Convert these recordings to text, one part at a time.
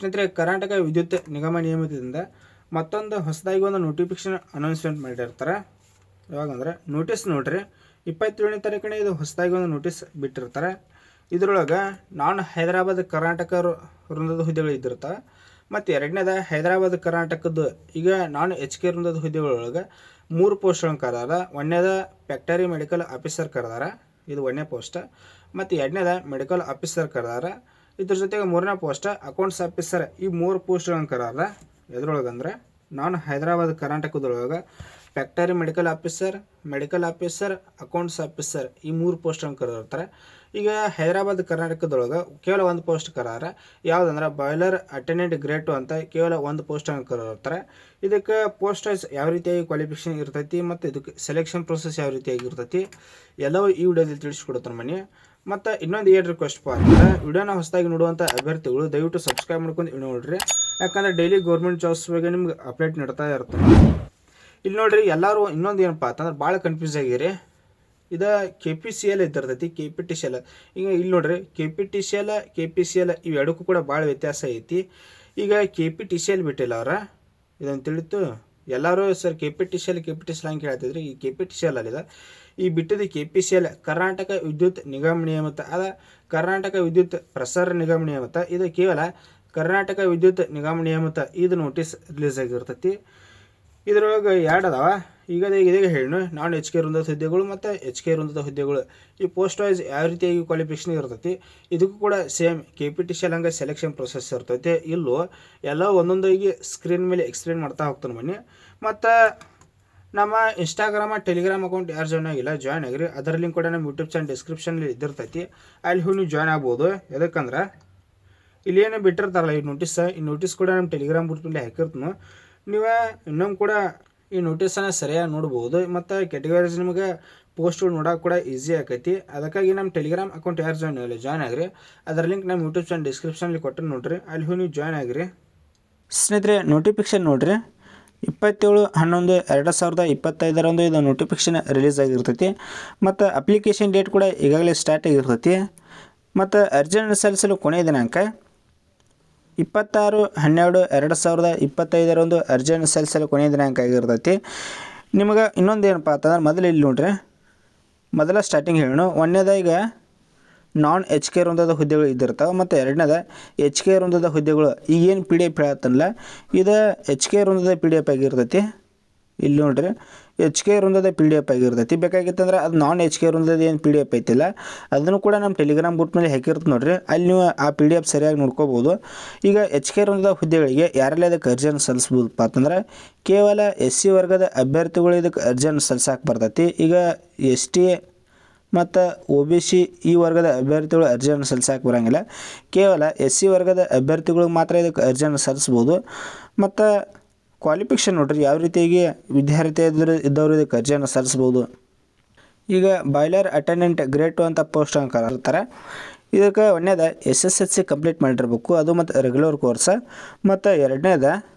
ಸ್ನೇಹಿತರೆ, ಕರ್ನಾಟಕ ವಿದ್ಯುತ್ ನಿಗಮ ನಿಯಮಿತದಿಂದ ಮತ್ತೊಂದು ಹೊಸದಾಗಿ ಒಂದು ನೋಟಿಫಿಕೇಶನ್ ಅನೌನ್ಸ್ಮೆಂಟ್ ಮಾಡಿರ್ತಾರೆ. ಯಾವಾಗಂದ್ರೆ ನೋಟಿಸ್ ನೋಡ್ರಿ, 27ನೇ ತಾರೀಕಿನ ಇದು ಹೊಸದಾಗಿ ಒಂದು ನೋಟಿಸ್ ಬಿಟ್ಟಿರ್ತಾರೆ. ಇದರೊಳಗೆ ನಾನ್ ಹೈದರಾಬಾದ್ ಕರ್ನಾಟಕ ವೃಂದದ ಹುದ್ದೆಗಳು ಇದ್ದಿರ್ತಾವೆ. ಮತ್ತು ಎರಡನೇದ ಹೈದರಾಬಾದ್ ಕರ್ನಾಟಕದ್ದು ಈಗ ನಾನ್ HK ವೃಂದದ ಹುದ್ದೆಗಳೊಳಗೆ 3 ಪೋಸ್ಟ್ಗಳನ್ನು ಕರೆದಾರ. ಒಂದನೇದ ಫ್ಯಾಕ್ಟರಿ ಮೆಡಿಕಲ್ ಆಫೀಸರ್ ಕರೆದಾರ, ಇದು 1ನೇ ಪೋಸ್ಟ್. ಮತ್ತು ಎರಡನೇದ ಮೆಡಿಕಲ್ ಆಫೀಸರ್ ಕರೆದಾರ. ಇದ್ರ ಜೊತೆಗೆ 3ನೇ ಪೋಸ್ಟ್ ಅಕೌಂಟ್ಸ್ ಆಫೀಸರ್. ಈ 3 ಪೋಸ್ಟ್ಗಳನ್ನು ಕರೆದಾರ. ಎದ್ರೊಳಗಂದ್ರೆ ನಾನು ಹೈದರಾಬಾದ್ ಕರ್ನಾಟಕದೊಳಗೆ factory medical officer, accounts officer ಈ 3 ಪೋಸ್ಟನ್ನು ಕರೆದಿರ್ತಾರೆ. ಈಗ ಹೈದರಾಬಾದ್ ಕರ್ನಾಟಕದೊಳಗೆ ಕೇವಲ 1 ಪೋಸ್ಟ್ ಕರಾರ. ಯಾವುದಂದ್ರೆ ಬಾಯ್ಲರ್ ಅಟೆಂಡೆಂಟ್ ಗ್ರೇಡ್ 2 ಅಂತ ಕೇವಲ 1 ಪೋಸ್ಟನ್ನು ಕರೆದಿರ್ತಾರೆ. ಇದಕ್ಕೆ ಪೋಸ್ಟ್ ವೈಸ್ ಯಾವ ರೀತಿಯಾಗಿ ಕ್ವಾಲಿಫಿಕೇಷನ್ ಇರ್ತೈತಿ ಮತ್ತು ಇದಕ್ಕೆ ಸೆಲೆಕ್ಷನ್ ಪ್ರೊಸೆಸ್ ಯಾವ ರೀತಿಯಾಗಿ ಇರ್ತೈತಿ ಎಲ್ಲವೂ ಈ ವಿಡಿಯೋದಲ್ಲಿ ತಿಳಿಸ್ಕೊಡ್ತಾರೆ ಮನೆ. ಮತ್ತು ಇನ್ನೊಂದು ಏನು ರಿಕ್ವೆಸ್ಟ್ ಅಂದರೆ ವಿಡಿಯೋನ ಹೊಸದಾಗಿ ನೋಡುವಂಥ ಅಭ್ಯರ್ಥಿಗಳು ದಯವಿಟ್ಟು ಸಬ್ಸ್ಕ್ರೈಬ್ ಮಾಡ್ಕೊಂಡು ವಿಡಿಯೋ ನೋಡ್ರಿ. ಯಾಕಂದರೆ ಡೈಲಿ ಗೌರ್ಮೆಂಟ್ ಜಾಬ್ಸ್ ಬಗ್ಗೆ ನಿಮ್ಗೆ ಅಪ್ಡೇಟ್ ನೀಡ್ತಾ ಇರ್ತಾರೆ. ಇಲ್ಲಿ ನೋಡ್ರಿ, ಎಲ್ಲರೂ ಇನ್ನೊಂದು ಏನಪ್ಪ ಅಂತಂದ್ರೆ ಭಾಳ ಕನ್ಫ್ಯೂಸ್ ಆಗಿರಿ. ಇದು KPCL ಇದ್ದಿರ್ತೈತಿ, KPTCL. ಈಗ ಇಲ್ಲಿ ನೋಡ್ರಿ, KPTCL ಇವೆರಡಕ್ಕೂ ಕೂಡ ಭಾಳ ವ್ಯತ್ಯಾಸ ಐತಿ. ಈಗ KPTCL ಬಿಟ್ಟಿಲ್ಲ ಅವ್ರ, ಇದನ್ನು ತಿಳಿತು ಎಲ್ಲರೂ ಸರ್ KPTCL ಹಂಗೆ ಹೇಳ್ತಿದ್ರಿ. ಈ KPTCL ಅಲ್ಲಿದೆ, ಈ ಬಿಟ್ಟಿದ್ದು KPCL ಕರ್ನಾಟಕ ವಿದ್ಯುತ್ ನಿಗಮ ನಿಯಮಿತ ಅದ, ಕರ್ನಾಟಕ ವಿದ್ಯುತ್ ಪ್ರಸಾರ ನಿಗಮ ನಿಯಮಿತ. ಇದು ಕೇವಲ ಕರ್ನಾಟಕ ವಿದ್ಯುತ್ ನಿಗಮ ನಿಯಮಿತ ಇದು ನೋಟಿಸ್ ರಿಲೀಸ್ ಆಗಿರ್ತೈತಿ. ಇದರೊಳಗೆ 2 ಅದಾವ. ಈಗ ಇದೀಗ ಹೇಳಿ ನಾನ್ HK ವೃಂದದ ಹುದ್ದೆಗಳು ಮತ್ತು HK ವೃಂದದ ಹುದ್ದೆಗಳು ಈ ಪೋಸ್ಟ್ ವೈಸ್ ಯಾವ ರೀತಿಯಾಗಿ ಕ್ವಾಲಿಫಿಕೇಷನ್ ಇರ್ತೈತಿ. ಇದಕ್ಕೂ ಕೂಡ ಸೇಮ್ KPTCL ಹಂಗೆ ಸೆಲೆಕ್ಷನ್ ಪ್ರೊಸೆಸ್ ಇರ್ತೈತಿ. ಇಲ್ಲೂ ಎಲ್ಲ ಒಂದೊಂದಾಗಿ ಸ್ಕ್ರೀನ್ ಮೇಲೆ ಎಕ್ಸ್ಪ್ಲೇನ್ ಮಾಡ್ತಾ ಹೋಗ್ತಾನೆ ಬನ್ನಿ. ಮತ್ತು ನಮ್ಮ ಟೆಲಿಗ್ರಾಮ್ ಅಕೌಂಟ್ ಯಾರು ಜಾಯ್ನ್ ಆಗಿಲ್ಲ, ಜಾಯ್ನ್ ಆಗಿರಿ. ಅದರ ಲಿಂಕ್ ಕೂಡ ನಮ್ಮ ಯೂಟ್ಯೂಬ್ ಚಾನಲ್ ಡಿಸ್ಕ್ರಿಪ್ಷನಲ್ಲಿ ಇದ್ದಿರ್ತೈತಿ. ಅಲ್ಲಿ ಹೋಗಿ ನೀವು ಜಾಯ್ನ್ ಆಗ್ಬೋದು. ಯಾಕಂದ್ರೆ ಇಲ್ಲಿ ಏನು ಬಿಟ್ಟಿರ್ತಾರಲ್ಲ ಈ ನೋಟಿಸ್ ಕೂಡ ನಮ್ಮ ಟೆಲಿಗ್ರಾಮ್ ಗ್ರೂಪ್ ಮೇಲೆ ಹಾಕಿರ್ತೀನಿ. ನೀವು ಇನ್ನೊಮ್ಮೆ ಕೂಡ ಈ ನೋಟಿಸನ್ನು ಸರಿಯಾಗಿ ನೋಡ್ಬೋದು. ಮತ್ತು ಕ್ಯಾಟಗರೀಸ್ ನಿಮಗೆ ಪೋಸ್ಟ್ಗಳು ನೋಡೋಕೆ ಕೂಡ ಈಸಿ ಆಕೈತಿ. ಅದಕ್ಕಾಗಿ ನಮ್ಮ ಟೆಲಿಗ್ರಾಮ್ ಅಕೌಂಟ್ ಯಾರು ಜಾಯ್ನ್ ಆಗಿರಿ, ಅದರ ಲಿಂಕ್ ನಮ್ಮ ಯೂಟ್ಯೂಬ್ ಚಾನಲ್ ಡಿಸ್ಕ್ರಿಪ್ಷನಲ್ಲಿ ಕೊಟ್ಟು ನೋಡ್ರಿ, ಅಲ್ಲಿ ಹೋಗಿ ನೀವು ಜಾಯ್ನ್ ಆಗಿರಿ. ಸ್ನೇಹಿತರೆ, ನೋಟಿಫಿಕೇಷನ್ ನೋಡ್ರಿ, 27/11/2025 ಇದು ನೋಟಿಫಿಕೇಷನ್ ರಿಲೀಸ್ ಆಗಿರ್ತೈತಿ. ಮತ್ತು ಅಪ್ಲಿಕೇಶನ್ ಡೇಟ್ ಕೂಡ ಈಗಾಗಲೇ ಸ್ಟಾರ್ಟ್ ಆಗಿರ್ತೈತಿ. ಮತ್ತು ಅರ್ಜಿಯನ್ನು ಸಲ್ಲಿಸಲು ಕೊನೆಯ ದಿನಾಂಕ 26/12/2025 ಅರ್ಜಿಯನ್ನು ಸಲ್ಲಿಸಲು ಕೊನೆಯ ದಿನಾಂಕ ಆಗಿರ್ತೈತಿ. ನಿಮಗೆ ಇನ್ನೊಂದು ಏನಪ್ಪ ಅಂತಂದ್ರೆ ಮೊದಲು ಇಲ್ಲಿ ನೋಡ್ರಿ, ಮೊದಲ ಸ್ಟಾರ್ಟಿಂಗ್ ಹೇಳೋಣ. ಒಂದನೇದ ಈಗ ನಾನ್ HK ವೃಂದದ ಹುದ್ದೆಗಳು ಇದ್ದಿರ್ತಾವೆ. ಮತ್ತು ಎರಡನೇದ HK ವೃಂದದ ಹುದ್ದೆಗಳು ಈಗೇನು PDF ಹೇಳತ್ತಲ್ಲ, ಇದು HK ವೃಂದದ PDF ಆಗಿರ್ತೈತಿ. ಇಲ್ಲಿ ನೋಡ್ರಿ, HK ವೃಂದದ PDF ಆಗಿರ್ತೈತಿ. ಬೇಕಾಗಿತ್ತಂದ್ರೆ ಅದು ನಾನ್ HK ವೃಂದದ ಏನು PDF ಐತಿಲ್ಲ ಅದನ್ನು ಕೂಡ ನಮ್ಮ ಟೆಲಿಗ್ರಾಮ್ ಗ್ರೂಪ್ ಮೇಲೆ ಹಾಕಿರ್ತೀವಿ ನೋಡ್ರಿ, ಅಲ್ಲಿ ನೀವು ಆ PDF ಸರಿಯಾಗಿ ನೋಡ್ಕೋಬೋದು. ಈಗ HK ವೃಂದದ ಹುದ್ದೆಗಳಿಗೆ ಯಾರೆಲ್ಲ ಇದಕ್ಕೆ ಅರ್ಜಿಯನ್ನು ಸಲ್ಲಿಸ್ಬೋದಪ್ಪ ಅಂತಂದ್ರೆ ಕೇವಲ SC ವರ್ಗದ ಅಭ್ಯರ್ಥಿಗಳು ಇದಕ್ಕೆ ಅರ್ಜಿಯನ್ನು ಸಲ್ಲಿಸಕ್ಕೆ ಬರ್ತೈತಿ. ಈಗ ST ಮತ್ತು OBC ಈ ವರ್ಗದ ಅಭ್ಯರ್ಥಿಗಳು ಅರ್ಜಿಯನ್ನು ಸಲ್ಲಿಸಕ್ಕೆ ಬರೋಂಗಿಲ್ಲ. ಕೇವಲ SC ವರ್ಗದ ಅಭ್ಯರ್ಥಿಗಳು ಮಾತ್ರ ಇದಕ್ಕೆ ಅರ್ಜಿಯನ್ನು ಸಲ್ಲಿಸ್ಬೋದು. ಮತ್ತು ಕ್ವಾಲಿಫಿಕೇಷನ್ ನೋಡ್ರಿ, ಯಾವ ರೀತಿಯಾಗಿ ವಿದ್ಯಾರ್ಥಿ ಇದ್ದವರು ಇದಕ್ಕೆ ಅರ್ಜಿಯನ್ನು ಸಲ್ಲಿಸ್ಬೋದು. ಈಗ ಬಾಯ್ಲರ್ ಅಟೆಂಡೆಂಟ್ ಗ್ರೇಡ್ 2 ಅಂತ ಪೋಸ್ಟನ್ನು ಕರೀತಾರೆ. ಇದಕ್ಕೆ ಒಂದನೇದ SSLC ಕಂಪ್ಲೀಟ್ ಮಾಡಿರಬೇಕು, ಅದು ಮತ್ತು ರೆಗ್ಯುಲರ್ ಕೋರ್ಸ. ಮತ್ತು ಎರಡನೇದ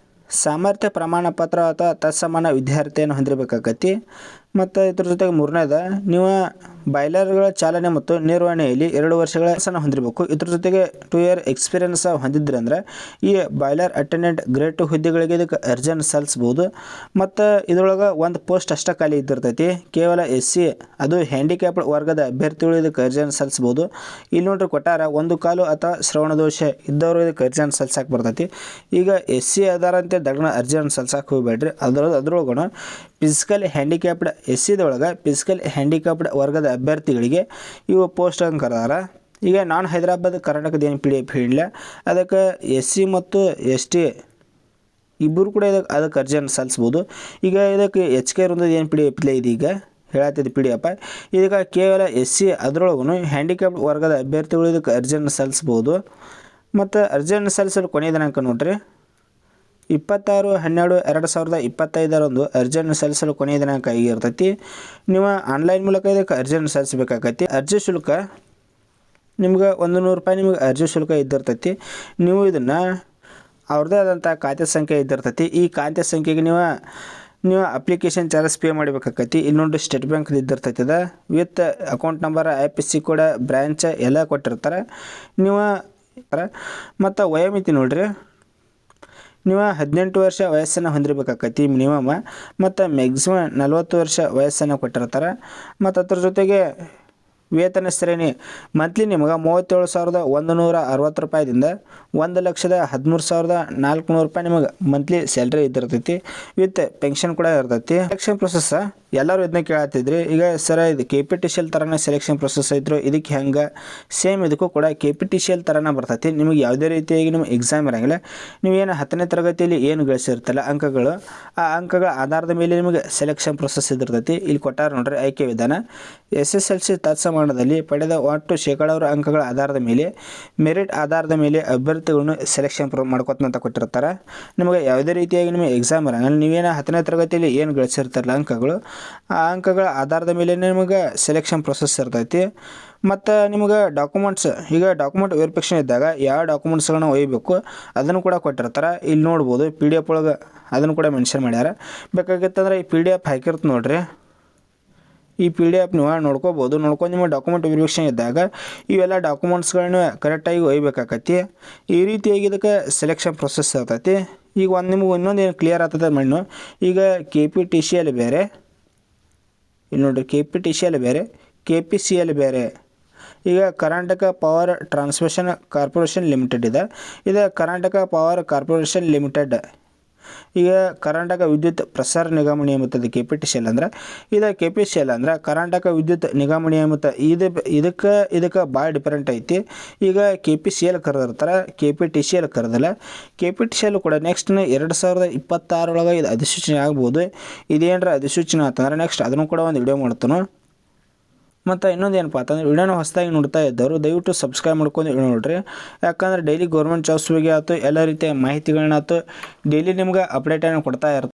ಸಾಮರ್ಥ್ಯ ಪ್ರಮಾಣ ಪತ್ರ ಅಥವಾ ತತ್ಸಮಾನ ವಿದ್ಯಾರ್ಥಿಯನ್ನು ಹೊಂದಿರಬೇಕಾಗತ್ತಿ. ಮತ್ತು ಇದ್ರ ಜೊತೆಗೆ ಮೂರನೇದ ನೀವು ಬಾಯ್ಲರ್ಗಳ ಚಾಲನೆ ಮತ್ತು ನಿರ್ವಹಣೆಯಲ್ಲಿ 2 ವರ್ಷಗಳ ಹೊಂದಿರಬೇಕು. ಇದ್ರ ಜೊತೆಗೆ 2 year ಎಕ್ಸ್ಪೀರಿಯನ್ಸ್ ಹೊಂದಿದ್ರಿ ಅಂದರೆ ಈ ಬಾಯ್ಲರ್ ಅಟೆಂಡೆಂಟ್ ಗ್ರೇಡ್ 2 ಹುದ್ದೆಗಳಿಗೆ ಇದಕ್ಕೆ ಅರ್ಜಿಯನ್ನು ಸಲ್ಲಿಸ್ಬೋದು. ಮತ್ತು ಇದರೊಳಗೆ 1 ಪೋಸ್ಟ್ ಅಷ್ಟೇ ಖಾಲಿ ಇದ್ದಿರ್ತೈತಿ. ಕೇವಲ SC ಅದು ಹ್ಯಾಂಡಿಕ್ಯಾಪ್ಡ್ ವರ್ಗದ ಅಭ್ಯರ್ಥಿಗಳು ಇದಕ್ಕೆ ಅರ್ಜಿಯನ್ನು ಸಲ್ಲಿಸ್ಬೋದು. ಇಲ್ಲಿ ನೋಡ್ರಿ ಕೊಟ್ಟಾರ, 1 ಕಾಲು ಅಥವಾ ಶ್ರವಣ ದೋಷ ಇದ್ದವರು ಇದಕ್ಕೆ ಅರ್ಜಿಯನ್ನು ಸಲ್ಲಿಸಕ್ಕೆ ಬರ್ತೈತಿ. ಈಗ SC ಆಧಾರಂತೆ ದಡನ ಅರ್ಜಿಯನ್ನು ಸಲ್ಲಿಸಕ್ಕೆ ಹೋಗಬೇಡ್ರಿ. ಅದರೊಳಗೂ ಫಿಸಿಕಲ್ ಹ್ಯಾಂಡಿಕ್ಯಾಪ್ಡ್ SCದೊಳಗೆ ಫಿಸಿಕಲ್ ಹ್ಯಾಂಡಿಕ್ಯಾಪ್ಡ್ ವರ್ಗದ ಅಭ್ಯರ್ಥಿಗಳಿಗೆ ಇವು ಪೋಸ್ಟನ್ನು ಕರೆದಾರ. ಈಗ ನಾನು ಹೈದರಾಬಾದ್ ಕರ್ನಾಟಕದ ಏನು PDF ಹೇಳಿಲ್ಲ, ಅದಕ್ಕೆ SC ಮತ್ತು ST ಇಬ್ಬರು ಕೂಡ ಅದಕ್ಕೆ ಅರ್ಜಿಯನ್ನು ಸಲ್ಲಿಸ್ಬೋದು. ಈಗ ಇದಕ್ಕೆ HK ವೃಂದದ ಏನು PDF ಇಲ್ಲ, ಇದೀಗ ಹೇಳತ್ತಿದ್ದು PDF. ಇದಕ್ಕೆ ಕೇವಲ SC ಅದರೊಳಗೂ ಹ್ಯಾಂಡಿಕ್ಯಾಪ್ಡ್ ವರ್ಗದ ಅಭ್ಯರ್ಥಿಗಳು ಇದಕ್ಕೆ ಅರ್ಜಿಯನ್ನು ಸಲ್ಲಿಸ್ಬೋದು. ಮತ್ತು ಅರ್ಜಿಯನ್ನು ಸಲ್ಲಿಸಲು ಕೊನೆಯ ದಿನಾಂಕ ನೋಡ್ರಿ, 26/12/2025 ಅರ್ಜಿಯನ್ನು ಸಲ್ಲಿಸಲು ಕೊನೆಯ ದಿನಾಂಕ ಆಗಿರ್ತೈತಿ. ನೀವು ಆನ್ಲೈನ್ ಮೂಲಕ ಇದಕ್ಕೆ ಅರ್ಜಿಯನ್ನು ಸಲ್ಲಿಸಬೇಕಾಗತ್ತಿ. ಅರ್ಜಿ ಶುಲ್ಕ ನಿಮ್ಗೆ 100 ರೂಪಾಯಿ ನಿಮ್ಗೆ ಅರ್ಜಿ ಶುಲ್ಕ ಇದ್ದಿರ್ತೈತಿ. ನೀವು ಇದನ್ನು ಅವ್ರದ್ದೇ ಆದಂಥ ಖಾತೆ ಸಂಖ್ಯೆ ಇದ್ದಿರ್ತೈತಿ. ಈ ಖಾತೆ ಸಂಖ್ಯೆಗೆ ನೀವು ಅಪ್ಲಿಕೇಶನ್ ಚಾರ್ಜಸ್ ಪೇ ಮಾಡಬೇಕಾಗತ್ತಿ. ಇಲ್ಲಿ ನೋಡಿ ಸ್ಟೇಟ್ ಬ್ಯಾಂಕ್ ಇದ್ದಿರ್ತೈತಿ, ಅದ with account number, IFSC code, branch ಎಲ್ಲ ಕೊಟ್ಟಿರ್ತಾರೆ ನೀವು. ಮತ್ತು ವಯೋಮಿತಿ ನೋಡ್ರಿ, ನೀವು 18 ವರ್ಷ ವಯಸ್ಸನ್ನು ಹೊಂದಿರಬೇಕಾಕತಿ ಮಿನಿಮಮ್, ಮತ್ತು ಮ್ಯಾಕ್ಸಿಮಮ್ 40 ವರ್ಷ ವಯಸ್ಸನ್ನು ಕೊಟ್ಟಿರ್ತಾರೆ. ಮತ್ತು ಅದ್ರ ಜೊತೆಗೆ ವೇತನ ಶ್ರೇಣಿ ಮಂತ್ಲಿ ನಿಮಗೆ 37,160 ರೂಪಾಯಿದಿಂದ 1,13,400 ರೂಪಾಯಿ ನಿಮಗೆ ಮಂತ್ಲಿ ಸ್ಯಾಲ್ರಿ ಇದ್ದಿರ್ತೈತಿ. ವಿತ್ ಪೆನ್ಷನ್ ಕೂಡ ಇರ್ತೈತಿ. ಸೆಲೆಕ್ಷನ್ ಪ್ರೊಸೆಸ್ ಎಲ್ಲರೂ ಇದನ್ನ ಕೇಳತ್ತಿದ್ರಿ. ಈಗ ಸರ ಇದು KPTCL ಥರನೇ ಸೆಲೆಕ್ಷನ್ ಪ್ರೊಸೆಸ್ ಐತ್ರು, ಇದಕ್ಕೆ ಹೆಂಗೆ? ಸೇಮ್ ಇದಕ್ಕೂ ಕೂಡ KPTCL ಥರನೇ ಬರ್ತೈತಿ. ನಿಮಗೆ ಯಾವುದೇ ರೀತಿಯಾಗಿ ನಿಮಗೆ ಎಕ್ಸಾಮ್ ಇರೋಂಗಿಲ್ಲ. ನೀವೇನು 10ನೇ ತರಗತಿಯಲ್ಲಿ ಏನು ಗಳಿಸಿರ್ತಲ್ಲ ಅಂಕಗಳು, ಆ ಅಂಕಗಳ ಆಧಾರದ ಮೇಲೆ ನಿಮಗೆ ಸೆಲೆಕ್ಷನ್ ಪ್ರೊಸೆಸ್ ಇದಿರ್ತೈತಿ. ಇಲ್ಲಿ ಕೊಟ್ಟಾರ ನೋಡ್ರಿ ಆಯ್ಕೆ ವಿಧಾನ. SSLC ತತ್ಸಮಾನದಲ್ಲಿ ಪಡೆದ ಒಟ್ಟು ಶೇಕಡಾವಾರು ಅಂಕಗಳ ಆಧಾರದ ಮೇಲೆ ಮೆರಿಟ್ ಆಧಾರದ ಮೇಲೆ ಅಭ್ಯರ್ಥಿಗಳನ್ನು ಸೆಲೆಕ್ಷನ್ ಮಾಡ್ಕೊತಂತ ಕೊಟ್ಟಿರ್ತಾರೆ. ನಿಮಗೆ ಯಾವುದೇ ರೀತಿಯಾಗಿ ನಿಮಗೆ ಎಕ್ಸಾಮ್ ಇರೋಂಗಿಲ್ಲ. ನೀವೇನು 10ನೇ ತರಗತಿಯಲ್ಲಿ ಏನು ಗಳಿಸಿರ್ತಾರಲ್ಲ ಅಂಕಗಳು, ಆ ಅಂಕಗಳ ಆಧಾರದ ಮೇಲೆ ನಿಮಗೆ ಸೆಲೆಕ್ಷನ್ ಪ್ರೊಸೆಸ್ ಇರ್ತೈತಿ. ಮತ್ತು ನಿಮಗೆ ಡಾಕ್ಯುಮೆಂಟ್ಸ್, ಈಗ ಡಾಕ್ಯುಮೆಂಟ್ ವೆರಿಫಿಕೇಷನ್ ಇದ್ದಾಗ ಯಾವ ಡಾಕ್ಯುಮೆಂಟ್ಸ್ಗಳನ್ನ ಒಯ್ಯಬೇಕು ಅದನ್ನು ಕೂಡ ಕೊಟ್ಟಿರ್ತಾರೆ. ಇಲ್ಲಿ ನೋಡ್ಬೋದು PDF ಒಳಗೆ ಅದನ್ನು ಕೂಡ ಮೆನ್ಷನ್ ಮಾಡ್ಯಾರ. ಬೇಕಾಗಿತ್ತಂದ್ರೆ ಈ PDF ಹಾಕಿರ್ತ ನೋಡ್ರಿ. ಈ PDF ನೀವು ನೋಡ್ಕೋಬೋದು. ನೋಡ್ಕೊಂಡು ನಿಮಗೆ ಡಾಕ್ಯುಮೆಂಟ್ ವೆರಿಫಿಕೇಷನ್ ಇದ್ದಾಗ ಇವೆಲ್ಲ ಡಾಕ್ಯುಮೆಂಟ್ಸ್ಗಳನ್ನ ಕರೆಕ್ಟಾಗಿ ಒಯ್ಬೇಕಾಕತಿ. ಈ ರೀತಿಯಾಗಿ ಇದಕ್ಕೆ ಸೆಲೆಕ್ಷನ್ ಪ್ರೊಸೆಸ್ ಇರ್ತೈತಿ. ಈಗ ನಿಮಗೆ ಇನ್ನೊಂದು ಏನು ಕ್ಲಿಯರ್ ಆಗ್ತದೆ ಮಣ್ಣು, ಈಗ KPTCL ಬೇರೆ, ಇಲ್ಲಿ ನೋಡಿರಿ KPTCL ಬೇರೆ, KPCL ಬೇರೆ. ಈಗ Karnataka power transmission corporation limited ಇದೆ. ಇದು ಕರ್ನಾಟಕ ಪವರ್ ಕಾರ್ಪೊರೇಷನ್ ಲಿಮಿಟೆಡ್. ಈಗ ಕರ್ನಾಟಕ ವಿದ್ಯುತ್ ಪ್ರಸಾರ ನಿಗಮ ನಿಯಮಿತದ KPTCL ಅಂದ್ರೆ, ಇದು KPCL ಅಂದ್ರೆ ಕರ್ನಾಟಕ ವಿದ್ಯುತ್ ನಿಗಮ ನಿಯಮಿತ. ಇದಕ್ಕೆ ಭಾಳ ಡಿಫ್ರೆಂಟ್ ಐತಿ. ಈಗ KPCL ಕರೆದಿರ್ತಾರೆ, KPTCL ಕರೆದಿಲ್ಲ. KPTCL ಕೂಡ ನೆಕ್ಸ್ಟ್ 2026 ಒಳಗೆ ಇದು ಅಧಿಸೂಚನೆ ಆಗ್ಬೋದು. ಇದೇನರ ಅಧಿಸೂಚನೆ ಅಂತಂದ್ರೆ ನೆಕ್ಸ್ಟ್ ಅದನ್ನು ಕೂಡ ಒಂದು ವಿಡಿಯೋ ಮಾಡ್ತಾನೆ. ಮತ್ತು ಇನ್ನೊಂದು ಏನಪ್ಪ ಅಂತಂದ್ರೆ, ವಿಡಿಯೋನ ಹೊಸದಾಗಿ ನೋಡ್ತಾ ಇದ್ದವರು ದಯವಿಟ್ಟು ಸಬ್ಸ್ಕ್ರೈಬ್ ಮಾಡ್ಕೊಂಡು ವಿಡಿಯೋ ನೋಡ್ರಿ. ಯಾಕಂದ್ರೆ ಡೈಲಿ ಗೌರ್ಮೆಂಟ್ ಜಾಬ್ಸ್ ಬಗ್ಗೆ ಆಯ್ತು ಎಲ್ಲ ರೀತಿಯ ಮಾಹಿತಿಗಳನ್ನ ಆಯ್ತು ಡೈಲಿ ನಿಮ್ಗೆ ಅಪ್ಡೇಟನ್ನು ಕೊಡ್ತಾ ಇರ್ತಾರೆ.